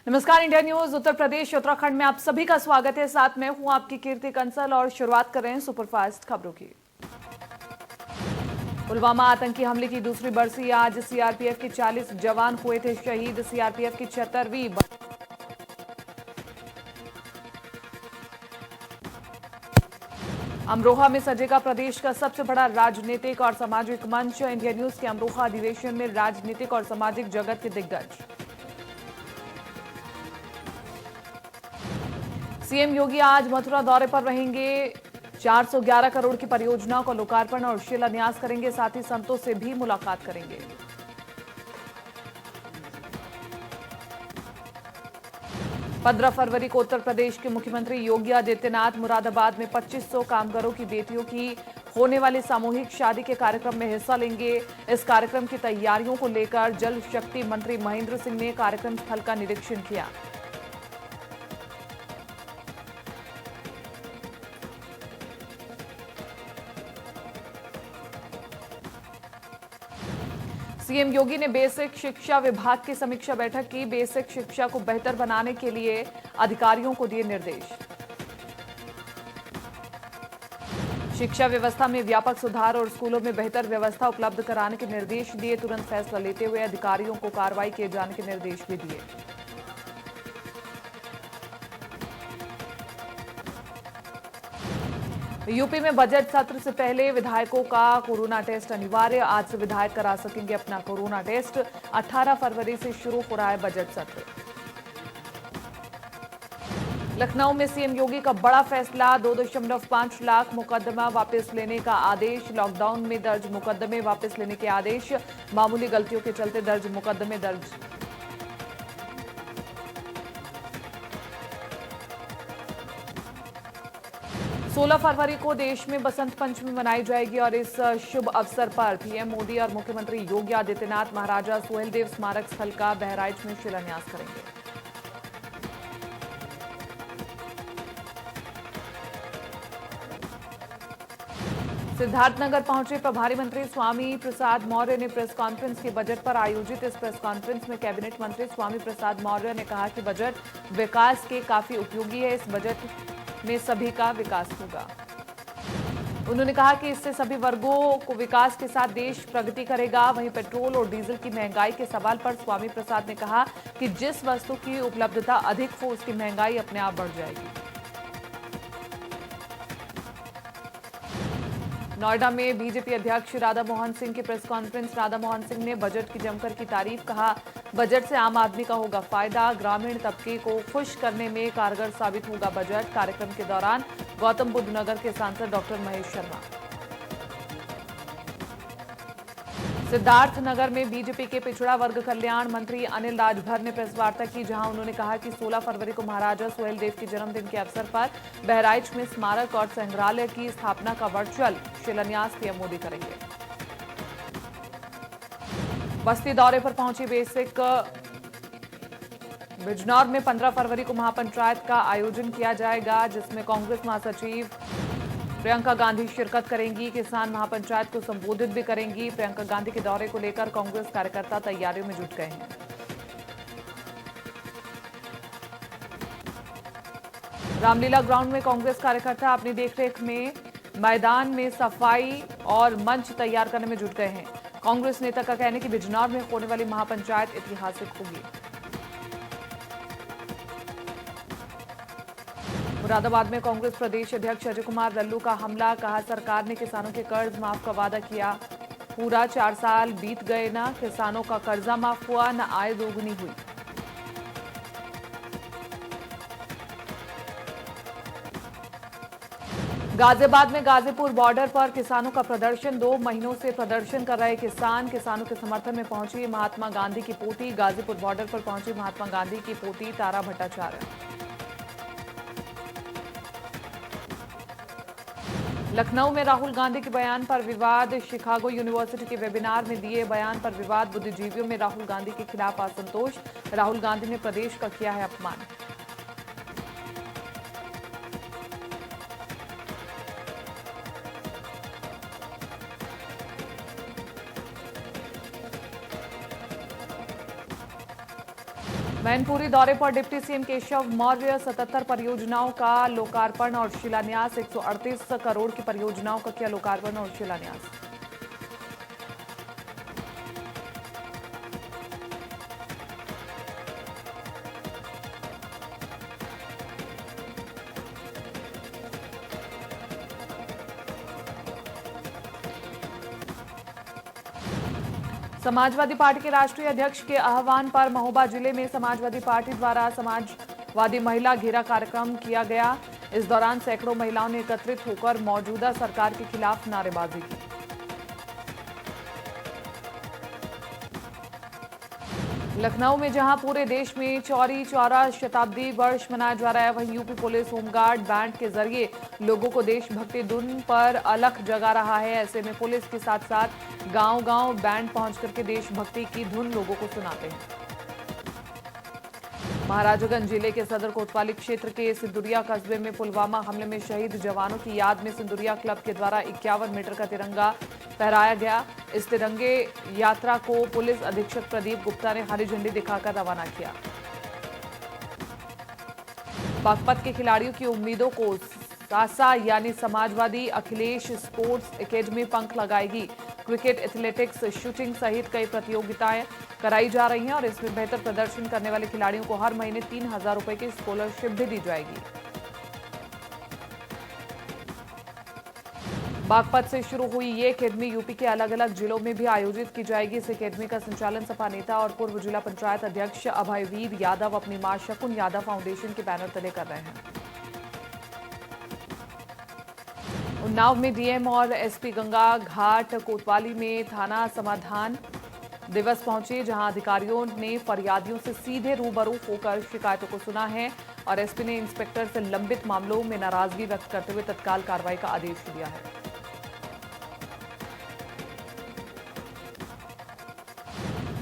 नमस्कार, India news Uttar Pradesh Uttarakhand में आप सभी का स्वागत है। साथ में हूं आपकी कीर्ति कंसल और शुरुआत कर रहे हैं सुपरफास्ट खबरों की। पुलवामा आतंकी हमले की दूसरी बरसी आज सीआरपीएफ के 40 जवान हुए थे शहीद। सीआरपीएफ की 76वीं अमरोहा में सजेगा प्रदेश का सबसे बड़ा राजनीतिक और सामाजिक मंच। इंडिया न्यूज के अमरोहा अधिवेशन में राजनीतिक और सामाजिक जगत के दिग्गज। सीएम योगी आज मथुरा दौरे पर रहेंगे। 411 करोड़ की परियोजनाओं का लोकार्पण और शिलान्यास करेंगे। साथ ही संतों से भी मुलाकात करेंगे। पंद्रह फरवरी को उत्तर प्रदेश के मुख्यमंत्री योगी आदित्यनाथ मुरादाबाद में 2500 कामगारों की बेटियों की होने वाली सामूहिक शादी के कार्यक्रम में हिस्सा लेंगे। इस कार्यक्रम की तैयारियों को लेकर जल शक्ति मंत्री महेंद्र सिंह ने कार्यक्रम स्थल का निरीक्षण किया। सीएम योगी ने बेसिक शिक्षा विभाग की समीक्षा बैठक की। बेसिक शिक्षा को बेहतर बनाने के लिए अधिकारियों को दिए निर्देश। शिक्षा व्यवस्था में व्यापक सुधार और स्कूलों में बेहतर व्यवस्था उपलब्ध कराने के निर्देश दिए। तुरंत फैसला लेते हुए अधिकारियों को कार्रवाई किए जाने के निर्देश भी दिए। यूपी में बजट सत्र से पहले विधायकों का कोरोना टेस्ट अनिवार्य। आज से विधायक करा सकेंगे अपना कोरोना टेस्ट। 18 फरवरी से शुरू हो रहा है बजट सत्र। लखनऊ में सीएम योगी का बड़ा फैसला। 2.5 लाख मुकदमा वापस लेने का आदेश। लॉकडाउन में दर्ज मुकदमे वापस लेने के आदेश। मामूली गलतियों के चलते दर्ज मुकदमे दर्ज। सोलह फरवरी को देश में बसंत पंचमी मनाई जाएगी और इस शुभ अवसर पर पीएम मोदी और मुख्यमंत्री योगी आदित्यनाथ महाराजा सुहेलदेव स्मारक स्थल का बहराइच में शिलान्यास करेंगे। सिद्धार्थनगर पहुंचे प्रभारी मंत्री स्वामी प्रसाद मौर्य ने प्रेस कॉन्फ्रेंस की। बजट पर आयोजित इस प्रेस कॉन्फ्रेंस में कैबिनेट मंत्री स्वामी प्रसाद मौर्य ने कहा कि बजट विकास के काफी उपयोगी है। इस बजट में सभी का विकास होगा। उन्होंने कहा कि इससे सभी वर्गों को विकास के साथ देश प्रगति करेगा। वहीं पेट्रोल और डीजल की महंगाई के सवाल पर स्वामी प्रसाद ने कहा कि जिस वस्तु की उपलब्धता अधिक हो उसकी महंगाई अपने आप बढ़ जाएगी। नोएडा में बीजेपी अध्यक्ष राधा मोहन सिंह की प्रेस कॉन्फ्रेंस। राधा मोहन सिंह ने बजट की जमकर की तारीफ। कहा बजट से आम आदमी का होगा फायदा। ग्रामीण तबके को खुश करने में कारगर साबित होगा बजट। कार्यक्रम के दौरान गौतम बुद्ध नगर के सांसद डॉक्टर महेश शर्मा। सिद्धार्थनगर में बीजेपी के पिछड़ा वर्ग कल्याण मंत्री अनिल राजभर ने प्रेस वार्ता की, जहां उन्होंने कहा कि 16 फरवरी को महाराजा सुहेलदेव के जन्मदिन के अवसर पर बहराइच में स्मारक और संग्रहालय की स्थापना का वर्चुअल शिलान्यास पीएम मोदी करेंगे। बस्ती दौरे पर पहुंची बेसिक बिजनौर में 15 फरवरी को महापंचायत का आयोजन किया जाएगा, जिसमें कांग्रेस महासचिव प्रियंका गांधी शिरकत करेंगी। किसान महापंचायत को संबोधित भी करेंगी। प्रियंका गांधी के दौरे को लेकर कांग्रेस कार्यकर्ता तैयारियों में जुट गए हैं। रामलीला ग्राउंड में कांग्रेस कार्यकर्ता अपनी देखरेख में मैदान में सफाई और मंच तैयार करने में जुट गए हैं। कांग्रेस नेता का कहना है कि बिजनौर में होने वाली महापंचायत ऐतिहासिक होगी। मुरादाबाद में कांग्रेस प्रदेश अध्यक्ष अजय कुमार लल्लू का हमला। कहा सरकार ने किसानों के कर्ज माफ का वादा किया। पूरा 4 साल बीत गए ना किसानों का कर्जा माफ हुआ न आय दोगुनी हुई। गाजियाबाद में गाजीपुर बॉर्डर पर किसानों का प्रदर्शन। 2 महीनों से प्रदर्शन कर रहे किसान किसानों के समर्थन में पहुंची महात्मा गांधी की पोती। गाजीपुर बॉर्डर पर पहुंची महात्मा गांधी की पोती तारा भट्टाचार्य। लखनऊ में राहुल गांधी के बयान पर विवाद। शिकागो यूनिवर्सिटी के वेबिनार में दिए बयान पर विवाद। बुद्धिजीवियों में राहुल गांधी के खिलाफ असंतोष। राहुल गांधी ने प्रदेश का किया है अपमान। मैनपुरी दौरे पर डिप्टी सीएम केशव मौर्य 77 परियोजनाओं का लोकार्पण और शिलान्यास। 138 करोड़ की परियोजनाओं का किया लोकार्पण और शिलान्यास। समाजवादी पार्टी के राष्ट्रीय अध्यक्ष के आह्वान पर महोबा जिले में समाजवादी पार्टी द्वारा समाजवादी महिला घेरा कार्यक्रम किया गया। इस दौरान सैकड़ों महिलाओं ने एकत्रित होकर मौजूदा सरकार के खिलाफ नारेबाजी की। लखनऊ में जहां पूरे देश में चौरी चौरा शताब्दी वर्ष मनाया जा रहा है, वहीं यूपी पुलिस होमगार्ड बैंड के जरिए लोगों को देशभक्ति धुन पर अलख जगा रहा है। ऐसे में पुलिस के साथ साथ गांव-गांव बैंड पहुंच करके देशभक्ति की धुन लोगों को सुनाते हैं। महाराजगंज जिले के सदर कोतवाली क्षेत्र के सिंदुरिया कस्बे में पुलवामा हमले में शहीद जवानों की याद में सिंदुरिया क्लब के द्वारा 51 मीटर का तिरंगा फहराया गया। इस तिरंगे यात्रा को पुलिस अधीक्षक प्रदीप गुप्ता ने हरी झंडी दिखाकर रवाना किया। बागपत के खिलाड़ियों की उम्मीदों को सासा यानी समाजवादी अखिलेश स्पोर्ट्स एकेडमी पंख लगाएगी। क्रिकेट, एथलेटिक्स, शूटिंग सहित कई प्रतियोगिताएं कराई जा रही हैं और इसमें बेहतर प्रदर्शन करने वाले खिलाड़ियों को हर महीने 3,000 रुपए की स्कॉलरशिप भी दी जाएगी। बागपत से शुरू हुई ये एकेडमी यूपी के अलग अलग जिलों में भी आयोजित की जाएगी। इस एकेडमी का संचालन सपा नेता और पूर्व जिला पंचायत अध्यक्ष अभयवीर यादव अपनी मां शकुन यादव फाउंडेशन के बैनर तले कर रहे हैं। उन्नाव में डीएम और एसपी गंगा घाट कोतवाली में थाना समाधान दिवस पहुंचे, जहां अधिकारियों ने फरियादियों से सीधे रूबरू होकर शिकायतों को सुना है और एसपी ने इंस्पेक्टर से लंबित मामलों में नाराजगी व्यक्त करते हुए तत्काल कार्रवाई का आदेश दिया है।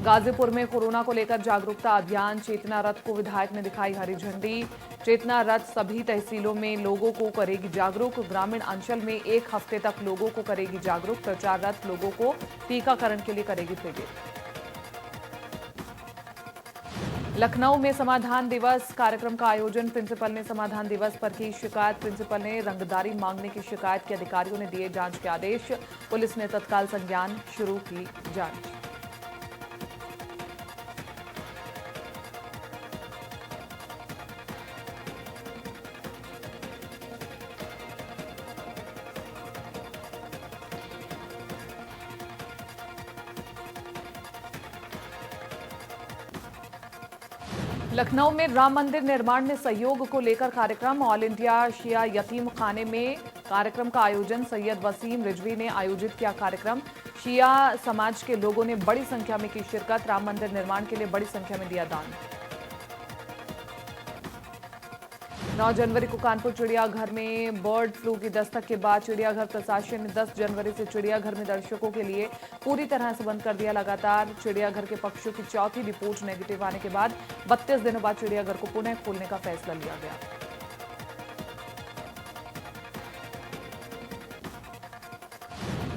गाजीपुर में कोरोना को लेकर जागरूकता अभियान चेतना रथ को विधायक ने दिखाई हरी झंडी। चेतना रथ सभी तहसीलों में लोगों को करेगी जागरूक। ग्रामीण अंचल में 1 हफ्ते तक लोगों को करेगी जागरूक। प्रचार रथ लोगों को टीकाकरण के लिए करेगी प्रेरित। लखनऊ में समाधान दिवस कार्यक्रम का आयोजन। प्रिंसिपल ने समाधान दिवस पर की शिकायत। प्रिंसिपल ने रंगदारी मांगने की शिकायत की, अधिकारियों ने दिए जांच के आदेश। पुलिस ने तत्काल संज्ञान शुरू की जांच। लखनऊ में राम मंदिर निर्माण में सहयोग को लेकर कार्यक्रम। ऑल इंडिया शिया यतीम खाने में कार्यक्रम का आयोजन। सैयद वसीम रिजवी ने आयोजित किया कार्यक्रम। शिया समाज के लोगों ने बड़ी संख्या में की शिरकत। राम मंदिर निर्माण के लिए बड़ी संख्या में दिया दान। 9 जनवरी को कानपुर चिड़ियाघर में बर्ड फ्लू की दस्तक के बाद चिड़ियाघर प्रशासन ने 10 जनवरी से चिड़ियाघर में दर्शकों के लिए पूरी तरह से बंद कर दिया। लगातार चिड़ियाघर के पक्षियों की चौथी रिपोर्ट नेगेटिव आने के बाद 32 दिनों बाद चिड़ियाघर को पुनः खोलने का फैसला लिया गया।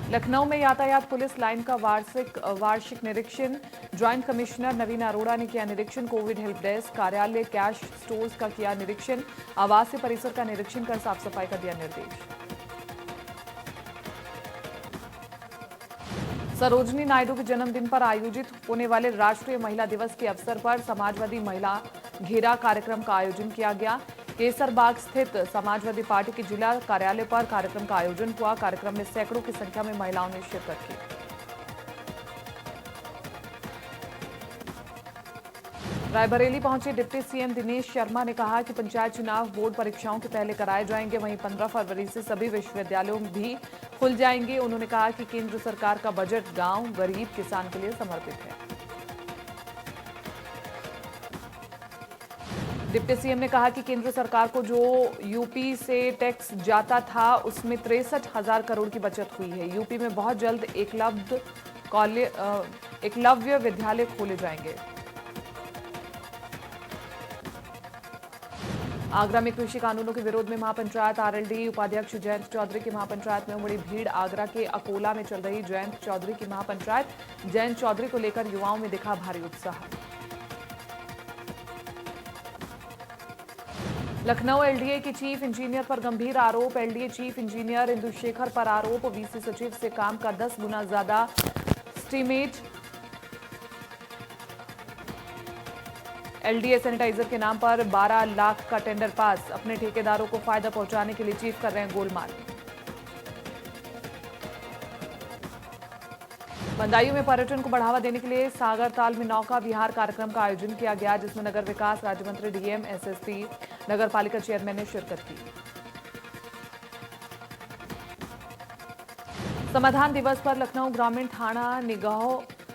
लखनऊ में यातायात पुलिस लाइन का वार्षिक निरीक्षण। ज्वाइंट कमिश्नर नवीन अरोड़ा ने किया निरीक्षण। कोविड हेल्प डेस्क, कार्यालय, कैश स्टोर्स का किया निरीक्षण। आवासीय परिसर का निरीक्षण कर साफ सफाई का दिया निर्देश। सरोजनी नायडू के जन्मदिन पर आयोजित होने वाले राष्ट्रीय महिला दिवस के अवसर पर समाजवादी महिला घेरा कार्यक्रम का आयोजन किया गया। केसरबाग स्थित समाजवादी पार्टी के जिला कार्यालय पर कार्यक्रम का आयोजन हुआ। कार्यक्रम में सैकड़ों की संख्या में महिलाओं ने शिरकत की। रायबरेली पहुंचे डिप्टी सीएम दिनेश शर्मा ने कहा कि पंचायत चुनाव बोर्ड परीक्षाओं के पहले कराए जाएंगे। वहीं 15 फरवरी से सभी विश्वविद्यालयों भी खुल जाएंगे। उन्होंने कहा कि केंद्र सरकार का बजट गांव, गरीब, किसान के लिए समर्पित है। डिप्टी सीएम ने कहा कि केंद्र सरकार को जो यूपी से टैक्स जाता था उसमें 63,000 करोड़ की बचत हुई है। यूपी में बहुत जल्द एकलव्य विद्यालय खोले जाएंगे। आगरा में कृषि कानूनों के विरोध में महापंचायत आरएलडी उपाध्यक्ष जयंत चौधरी की महापंचायत में उमड़ी भीड़। आगरा के अकोला में चल रही जयंत चौधरी की महापंचायत। जयंत चौधरी को लेकर युवाओं में दिखा भारी उत्साह। लखनऊ एलडीए के चीफ इंजीनियर पर गंभीर आरोप। एलडीए चीफ इंजीनियर इंदुशेखर पर आरोप, वीसी सचिव से काम का 10 गुना ज्यादा एस्टीमेट। एलडीए सैनिटाइजर के नाम पर 12 लाख का टेंडर पास। अपने ठेकेदारों को फायदा पहुंचाने के लिए चीफ कर रहे हैं गोलमाल। बंदायूं में पर्यटन को बढ़ावा देने के लिए सागरताल में नौका विहार कार्यक्रम का आयोजन किया गया, जिसमें नगर विकास राज्य मंत्री डीएम, एसएसपी, नगर पालिका चेयरमैन ने शिरकत की। समाधान दिवस पर लखनऊ ग्रामीण थाना निगाह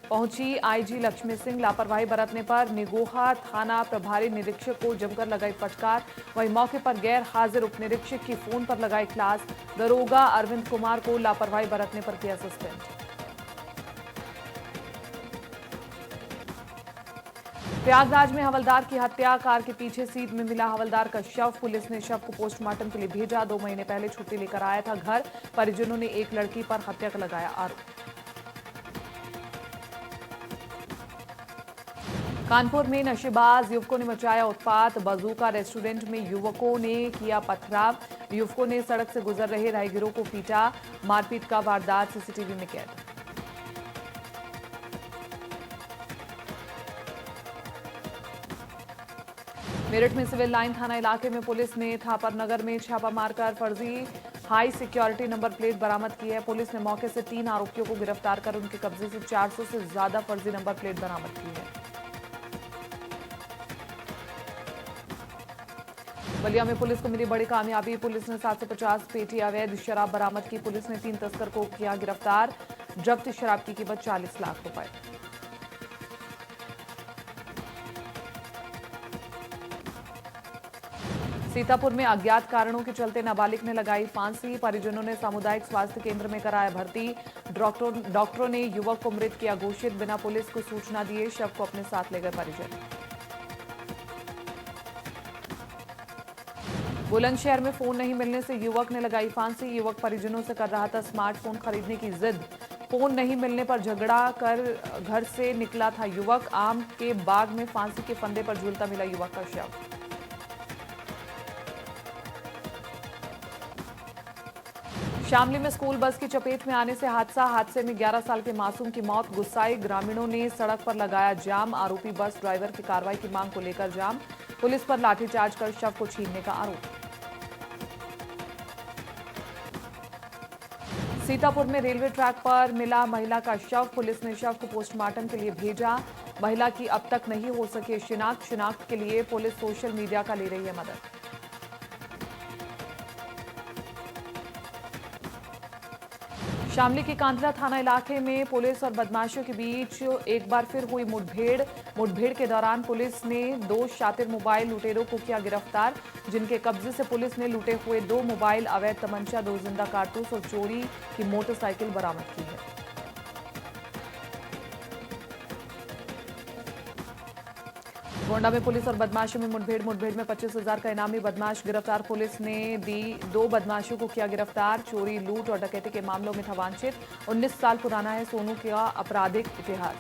पहुंची आईजी लक्ष्मी सिंह। लापरवाही बरतने पर निगोहा थाना प्रभारी निरीक्षक को जमकर लगाई फटकार। वहीं मौके पर गैर हाजिर उप निरीक्षक की फोन पर लगाई क्लास। दरोगा अरविंद कुमार को लापरवाही बरतने पर किया सस्पेंड। प्रयागराज में हवलदार की हत्या, कार के पीछे सीट में मिला हवलदार का शव। पुलिस ने शव को पोस्टमार्टम के लिए भेजा। 2 महीने पहले छुट्टी लेकर आया था घर। परिजनों ने एक लड़की पर हत्या का लगाया आरोप। कानपुर में नशेबाज युवकों ने मचाया उत्पात। बजूका रेस्टोरेंट में युवकों ने किया पथराव। युवकों ने सड़क से गुजर रहे राहगीरों को पीटा। मारपीट का वारदात सीसीटीवी में कैद। मेरठ में सिविल लाइन थाना इलाके में पुलिस ने थापर नगर में छापा मारकर फर्जी हाई सिक्योरिटी नंबर प्लेट बरामद की है। पुलिस ने मौके से 3 आरोपियों को गिरफ्तार कर उनके कब्जे से 400 से ज्यादा फर्जी नंबर प्लेट बरामद की है। बलिया में पुलिस को मिली बड़ी कामयाबी। पुलिस ने 750 पेटी अवैध शराब बरामद की। पुलिस ने 3 तस्कर को किया गिरफ्तार। जब्त शराब की कीमत 40 लाख रुपए। सीतापुर में अज्ञात कारणों के चलते नाबालिग ने लगाई फांसी। परिजनों ने सामुदायिक स्वास्थ्य केंद्र में कराया भर्ती। डॉक्टरों ने युवक को मृत किया घोषित। बिना पुलिस को सूचना दिए शव को अपने साथ ले गए परिजन। बुलंदशहर में फोन नहीं मिलने से युवक ने लगाई फांसी। युवक परिजनों से कर रहा था स्मार्टफोन खरीदने की जिद। फोन नहीं मिलने पर झगड़ा कर घर से निकला था युवक। आम के बाग में फांसी के फंदे पर झूलता मिला युवक का शव। शामली में स्कूल बस की चपेट में आने से हादसे में 11 साल के मासूम की मौत। गुस्साए ग्रामीणों ने सड़क पर लगाया जाम। आरोपी बस ड्राइवर की कार्रवाई की मांग को लेकर जाम। पुलिस पर लाठीचार्ज कर शव को छीनने का आरोप। सीतापुर में रेलवे ट्रैक पर मिला महिला का शव। पुलिस ने शव को पोस्टमार्टम के लिए भेजा। महिला की अब तक नहीं हो सके शिनाख्त के लिए पुलिस सोशल मीडिया का ले रही है मदद। शामली के कांधला थाना इलाके में पुलिस और बदमाशों के बीच एक बार फिर हुई मुठभेड़ के दौरान पुलिस ने 2 शातिर मोबाइल लुटेरों को किया गिरफ्तार, जिनके कब्जे से पुलिस ने लूटे हुए 2 मोबाइल, अवैध तमंचा, 2 जिंदा कारतूस और चोरी की मोटरसाइकिल बरामद की है। गोंडा में पुलिस और बदमाशों में मुठभेड़ में 25,000 का इनामी बदमाश गिरफ्तार। पुलिस ने दी 2 बदमाशों को किया गिरफ्तार। चोरी, लूट और डकैती के मामलों में था वांछित। 19 साल पुराना है सोनू का आपराधिक इतिहास।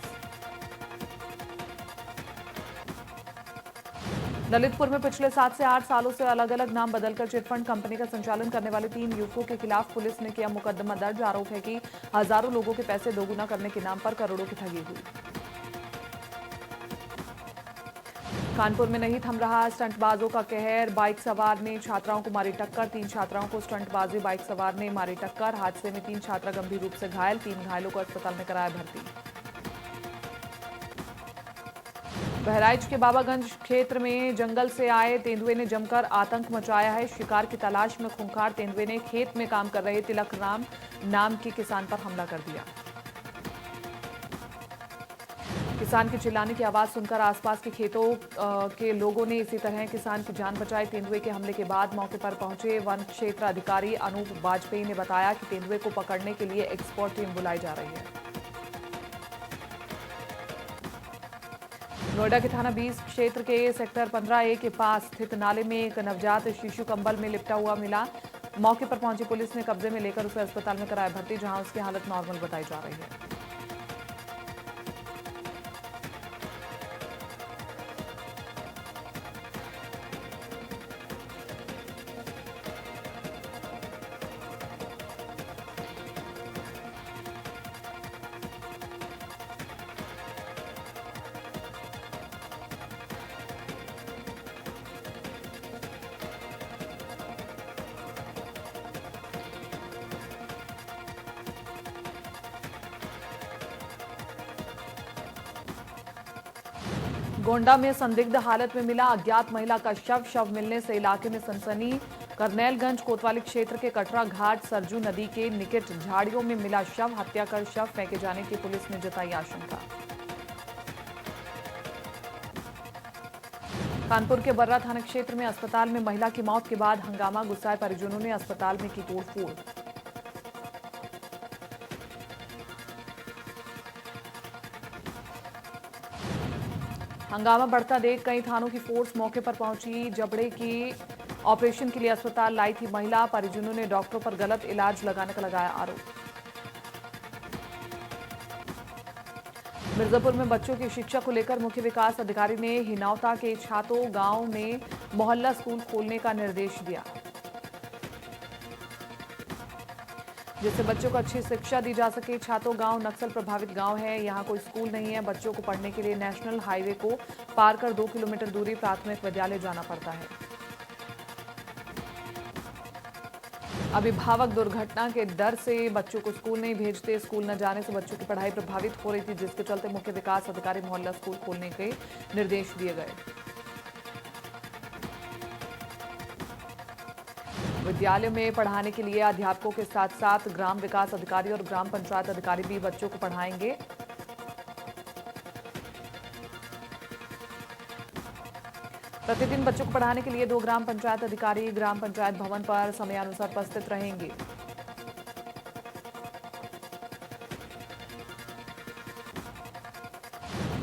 ललितपुर में पिछले 7 से 8 सालों से अलग अलग नाम बदलकर चिटफंड कंपनी का संचालन करने वाले 3 युवकों के खिलाफ पुलिस ने किया मुकदमा दर्ज। आरोप है कि हजारों लोगों के पैसे दोगुना करने के नाम पर करोड़ों की ठगी हुई। कानपुर में नहीं थम रहा स्टंटबाजों का कहर। बाइक सवार ने छात्राओं को मारी टक्कर। 3 छात्राओं को स्टंटबाजी बाइक सवार ने मारी टक्कर। हादसे में 3 छात्रा गंभीर रूप से घायल। 3 घायलों को अस्पताल में कराया भर्ती। बहराइच के बाबागंज क्षेत्र में जंगल से आए तेंदुए ने जमकर आतंक मचाया है। शिकार की तलाश में खूंखार तेंदुए ने खेत में काम कर रहे तिलक राम नाम के किसान पर हमला कर दिया। किसान के चिल्लाने की आवाज सुनकर आसपास के खेतों के लोगों ने इसी तरह किसान की जान बचाई। तेंदुए के हमले के बाद मौके पर पहुंचे वन क्षेत्र अधिकारी अनूप वाजपेयी ने बताया कि तेंदुए को पकड़ने के लिए एक्सपर्ट टीम बुलाई जा रही है। नोएडा के थाना 20 क्षेत्र के सेक्टर 15A के पास स्थित नाले में एक नवजात शिशु कंबल में लिपटा हुआ मिला। मौके पर पहुंची पुलिस ने कब्जे में लेकर उसे अस्पताल में कराया भर्ती, जहां उसकी हालत नॉर्मल बताई जा रही है। गोंडा में संदिग्ध हालत में मिला अज्ञात महिला का शव मिलने से इलाके में सनसनी। करनैलगंज कोतवाली क्षेत्र के कटरा घाट सरजू नदी के निकट झाड़ियों में मिला शव। हत्या कर शव फेंके जाने की पुलिस ने जताई आशंका। कानपुर के बर्रा थाना क्षेत्र में अस्पताल में महिला की मौत के बाद हंगामा। गुस्साए परिजनों ने अस्पताल में की तोड़फोड़। हंगामा बढ़ता देख कई थानों की फोर्स मौके पर पहुंची। जबड़े की ऑपरेशन के लिए अस्पताल लाई थी महिला। परिजनों ने डॉक्टरों पर गलत इलाज लगाने का लगाया आरोप। मिर्जापुर में बच्चों की शिक्षा को लेकर मुख्य विकास अधिकारी ने हिनौता के छातो गांव में मोहल्ला स्कूल खोलने का निर्देश दिया, जिससे बच्चों को अच्छी शिक्षा दी जा सके। छातो गांव नक्सल प्रभावित गांव है, यहां कोई स्कूल नहीं है। बच्चों को पढ़ने के लिए नेशनल हाईवे को पार कर 2 किलोमीटर दूरी प्राथमिक विद्यालय जाना पड़ता है। अभिभावक दुर्घटना के डर से बच्चों को स्कूल नहीं भेजते। स्कूल न जाने से बच्चों की पढ़ाई प्रभावित हो रही थी, जिसके चलते मुख्य विकास अधिकारी मोहल्ला स्कूल खोलने के निर्देश दिए गए। विद्यालय में पढ़ाने के लिए अध्यापकों के साथ साथ ग्राम विकास अधिकारी और ग्राम पंचायत अधिकारी भी बच्चों को पढ़ाएंगे। प्रतिदिन बच्चों को पढ़ाने के लिए 2 ग्राम पंचायत अधिकारी ग्राम पंचायत भवन पर समयानुसार उपस्थित रहेंगे।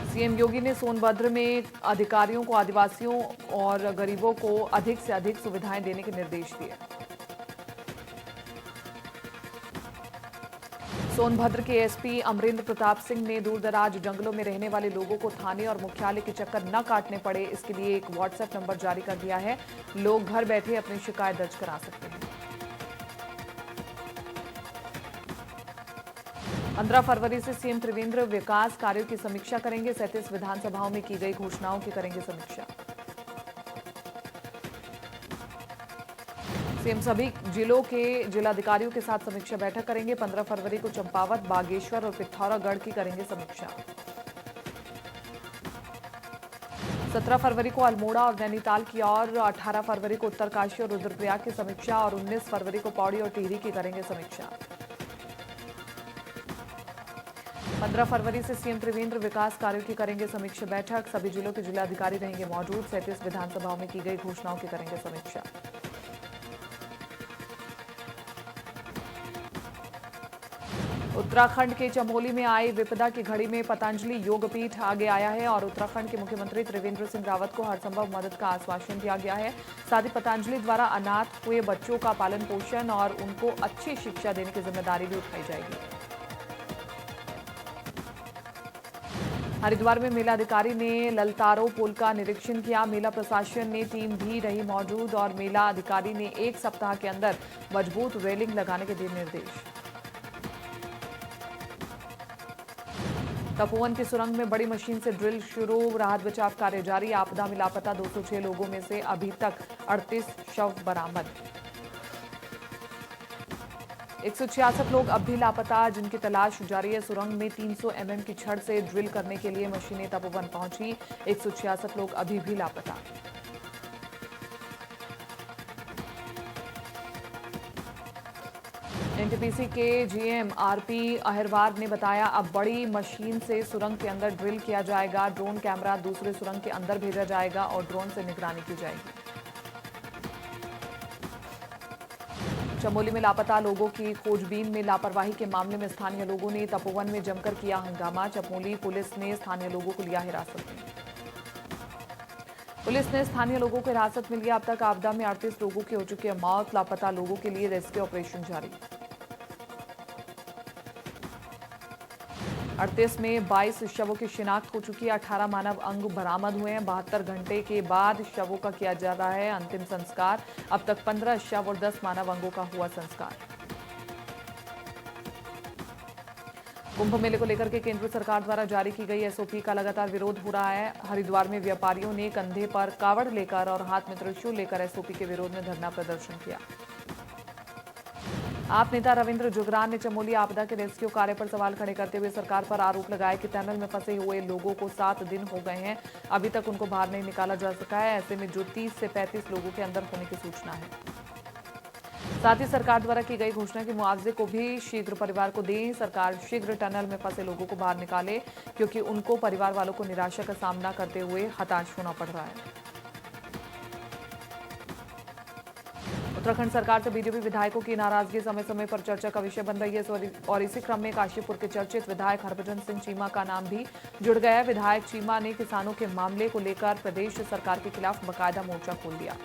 सीएम योगी ने सोनभद्र में अधिकारियों को आदिवासियों और गरीबों को अधिक से अधिक सुविधाएं देने के निर्देश दिए। सोनभद्र के एसपी अमरेंद्र प्रताप सिंह ने दूरदराज जंगलों में रहने वाले लोगों को थाने और मुख्यालय के चक्कर न काटने पड़े, इसके लिए एक व्हाट्सएप नंबर जारी कर दिया है। लोग घर बैठे अपनी शिकायत दर्ज करा सकते हैं। 15 फरवरी से सीएम त्रिवेंद्र विकास कार्यों की समीक्षा करेंगे। 37 विधानसभाओं में की गई घोषणाओं की करेंगे समीक्षा। सीएम सभी जिलों के जिलाधिकारियों के साथ समीक्षा बैठक करेंगे। 15 फरवरी को चंपावत, बागेश्वर और पिथौरागढ़ की करेंगे समीक्षा। 17 फरवरी को अल्मोड़ा और नैनीताल की और 18 फरवरी को उत्तरकाशी और रुद्रप्रयाग की समीक्षा और 19 फरवरी को पौड़ी और टिहरी की करेंगे समीक्षा। 15 फरवरी से सीएम त्रिवेंद्र विकास कार्यों की करेंगे समीक्षा बैठक। सभी जिलों के जिलाधिकारी रहेंगे मौजूद। 37 विधानसभाओं में की गई घोषणाओं की करेंगे समीक्षा। उत्तराखंड के चमोली में आई विपदा की घड़ी में पतंजलि योगपीठ आगे आया है और उत्तराखंड के मुख्यमंत्री त्रिवेंद्र सिंह रावत को हर संभव मदद का आश्वासन दिया गया है। साथ ही पतंजलि द्वारा अनाथ हुए बच्चों का पालन पोषण और उनको अच्छी शिक्षा देने की जिम्मेदारी भी उठाई जाएगी। हरिद्वार में मेला अधिकारी ने ललतारो पुल का निरीक्षण किया। मेला प्रशासन ने टीम भी रही मौजूद और मेला अधिकारी ने 1 सप्ताह के अंदर मजबूत रेलिंग लगाने के दिए निर्देश। तपोवन की सुरंग में बड़ी मशीन से ड्रिल शुरू, राहत बचाव कार्य जारी। आपदा में लापता 206 लोगों में से अभी तक 38 शव बरामद। 166 लोग अब भी लापता, जिनकी तलाश जारी है। सुरंग में 300 mm की छड़ से ड्रिल करने के लिए मशीनें तपोवन पहुंची। 166 लोग अभी भी लापता। एनटीपीसी के जीएम आरपी अहिरवार ने बताया, अब बड़ी मशीन से सुरंग के अंदर ड्रिल किया जाएगा। ड्रोन कैमरा दूसरे सुरंग के अंदर भेजा जाएगा और ड्रोन से निगरानी की जाएगी। चमोली में लापता लोगों की खोजबीन में लापरवाही के मामले में स्थानीय लोगों ने तपोवन में जमकर किया हंगामा। चमोली पुलिस ने स्थानीय लोगों को लिया हिरासत में। पुलिस ने स्थानीय लोगों को हिरासत में लिया। अब तक आपदा में 38 लोगों की हो चुकी है मौत। लापता लोगों के लिए रेस्क्यू ऑपरेशन जारी। 38 में 22 शवों की शिनाख्त हो चुकी है। 18 मानव अंग बरामद हुए हैं। 72 घंटे के बाद शवों का किया जा रहा है अंतिम संस्कार। अब तक 15 शव और 10 मानव अंगों का हुआ संस्कार। कुंभ मेले को लेकर के केंद्र सरकार द्वारा जारी की गई एसओपी का लगातार विरोध हो रहा है। हरिद्वार में व्यापारियों ने कंधे पर कावड़ लेकर और हाथ में त्रिशूल लेकर एसओपी के विरोध में धरना प्रदर्शन किया। आप नेता रविंद्र जुगरान ने चमोली आपदा के रेस्क्यू कार्य पर सवाल खड़े करते हुए सरकार पर आरोप लगाया कि टनल में फंसे हुए लोगों को 7 दिन हो गए हैं, अभी तक उनको बाहर नहीं निकाला जा सका है। ऐसे में जो 30 से 35 लोगों के अंदर होने की सूचना है। साथ ही सरकार द्वारा की गई घोषणा की मुआवजे को भी शीघ्र परिवार को दें। सरकार शीघ्र टनल में फंसे लोगों को बाहर निकाले, क्योंकि उनको परिवार वालों को निराशा का सामना करते हुए हताश होना पड़ रहा है। उत्तराखंड सरकार से बीजेपी विधायकों की नाराजगी समय समय पर चर्चा का विषय बन रही है और इसी क्रम में काशीपुर के चर्चित विधायक हरभजन सिंह चीमा का नाम भी जुड़ गया है। विधायक चीमा ने किसानों के मामले को लेकर प्रदेश सरकार के खिलाफ बाकायदा मोर्चा खोल दिया।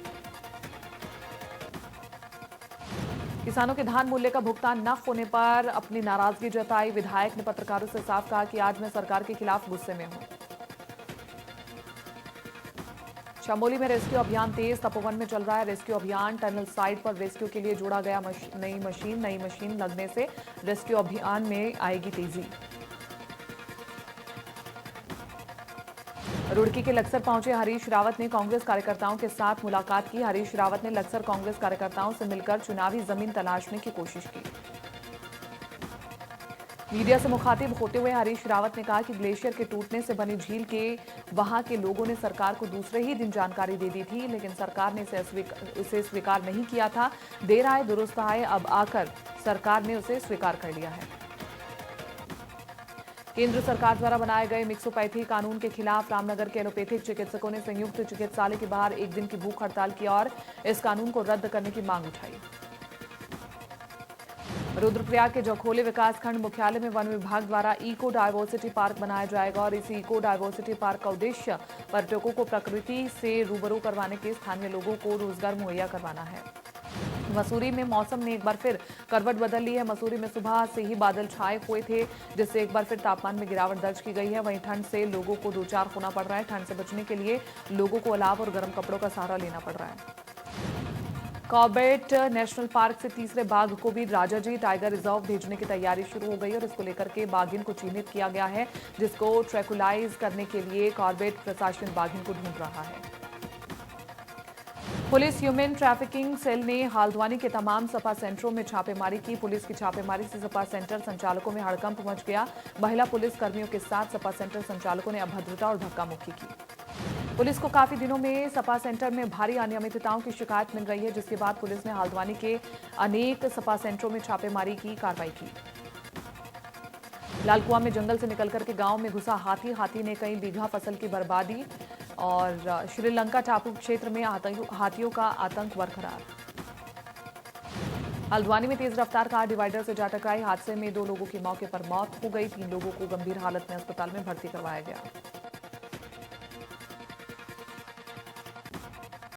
किसानों के धान मूल्य का भुगतान न होने पर अपनी नाराजगी जताई। विधायक ने पत्रकारों से साफ कहा कि आज मैं सरकार के खिलाफ गुस्से में हूं। चमोली में रेस्क्यू अभियान तेज, तपोवन में चल रहा है रेस्क्यू अभियान। टनल साइट पर रेस्क्यू के लिए जोड़ा गया नई मशीन लगने से रेस्क्यू अभियान में आएगी तेजी। रुड़की के लक्सर पहुंचे हरीश रावत ने कांग्रेस कार्यकर्ताओं के साथ मुलाकात की। हरीश रावत ने लक्सर कांग्रेस कार्यकर्ताओं से मिलकर चुनावी जमीन तलाशने की कोशिश की। मीडिया से मुखातिब होते हुए हरीश रावत ने कहा कि ग्लेशियर के टूटने से बनी झील के वहां के लोगों ने सरकार को दूसरे ही दिन जानकारी दे दी थी, लेकिन सरकार ने इसे स्वीकार नहीं किया था। देर आए दुरुस्त आए, अब आकर सरकार ने उसे स्वीकार कर लिया है। केंद्र सरकार द्वारा बनाए गए मिक्सोपैथी कानून के खिलाफ रामनगर के एलोपैथिक चिकित्सकों ने संयुक्त चिकित्सालय के बाहर एक दिन की भूख हड़ताल की और इस कानून को रद्द करने की मांग उठाई। रुद्रप्रयाग के जखोले विकासखंड मुख्यालय में वन विभाग द्वारा इको डायवर्सिटी पार्क बनाया जाएगा और इसी इको डायवर्सिटी पार्क का उद्देश्य पर्यटकों को प्रकृति से रूबरू करवाने के स्थानीय लोगों को रोजगार मुहैया करवाना है। मसूरी में मौसम ने एक बार फिर करवट बदल ली है। मसूरी में सुबह से ही बादल छाए हुए थे, जिससे एक बार फिर तापमान में गिरावट दर्ज की गई है। वहीं ठंड से लोगों को दो चार होना पड़ रहा है। ठंड से बचने के लिए लोगों को अलाव और गर्म कपड़ों का सहारा लेना पड़ रहा है। कॉर्बेट नेशनल पार्क से तीसरे बाघ को भी राजाजी टाइगर रिजर्व भेजने की तैयारी शुरू हो गई और इसको लेकर के बाघिन को चिन्हित किया गया है, जिसको ट्रैकुलाइज करने के लिए कॉर्बेट प्रशासन बाघिन को ढूंढ रहा है। पुलिस ह्यूमन ट्रैफिकिंग सेल ने हल्द्वानी के तमाम सपा सेंटरों में छापेमारी की। पुलिस की छापेमारी से सपा सेंटर संचालकों में हड़कंप मच गया। महिला पुलिस कर्मियों के साथ सपा सेंटर संचालकों ने अभद्रता और धक्का मुक्की की। पुलिस को काफी दिनों में सपा सेंटर में भारी अनियमितताओं की शिकायत मिल रही है, जिसके बाद पुलिस ने हल्द्वानी के अनेक सपा सेंटरों में छापेमारी की कार्रवाई की। लालकुआं में जंगल से निकलकर के गांव में घुसा हाथी ने कई बीघा फसल की बर्बादी और श्रीलंका टापू क्षेत्र में हाथियों का आतंक बरकरार। हल्द्वानी में तेज रफ्तार कार डिवाइडर से जा टकराई। हादसे में 2 लोगों की मौके पर मौत हो गई। 3 लोगों को गंभीर हालत में अस्पताल में भर्ती करवाया गया।